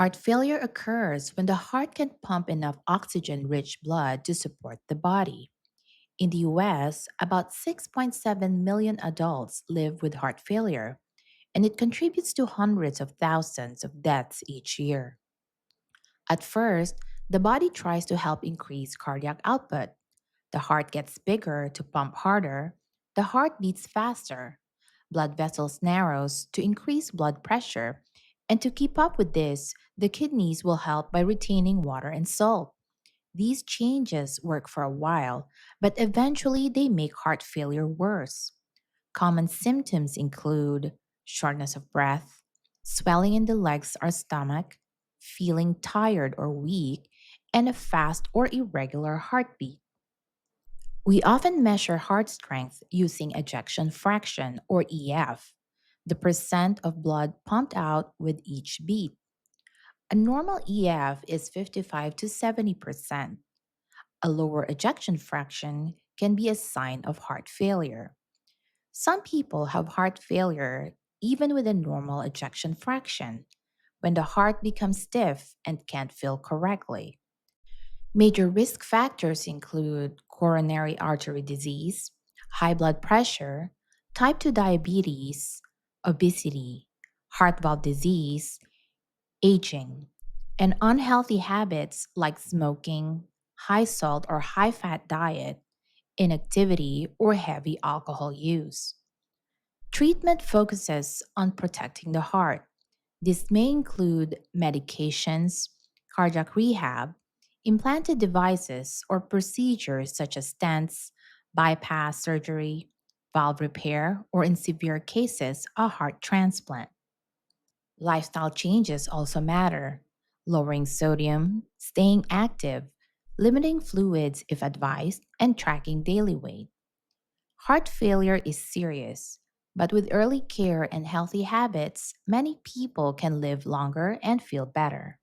Heart failure occurs when the heart can pump enough oxygen rich blood to support the body. In the US, about 6.7 million adults live with heart failure, and it contributes to hundreds of thousands of deaths each year. At first, the body tries to help increase cardiac output. The heart gets bigger to pump harder, the heart beats faster, blood vessels narrows to increase blood pressure, and to keep up with this, the kidneys will help by retaining water and salt. These changes work for a while, but eventually they make heart failure worse. Common symptoms include shortness of breath, swelling in the legs or stomach, feeling tired or weak, and a fast or irregular heartbeat. We often measure heart strength using ejection fraction or EF, the percent of blood pumped out with each beat. A normal EF is 55 to 70%. A lower ejection fraction can be a sign of heart failure. Some people have heart failure even with a normal ejection fraction, when the heart becomes stiff and can't fill correctly. Major risk factors include coronary artery disease, high blood pressure, type 2 diabetes, obesity, heart valve disease, aging, and unhealthy habits like smoking, high salt or high fat diet, inactivity, or heavy alcohol use. Treatment focuses on protecting the heart. This may include medications, cardiac rehab, implanted devices, or procedures such as stents, bypass surgery, valve repair, or in severe cases, a heart transplant. Lifestyle changes also matter. Lowering sodium, staying active, limiting fluids if advised, and tracking daily weight. Heart failure is serious, but with early care and healthy habits, many people can live longer and feel better.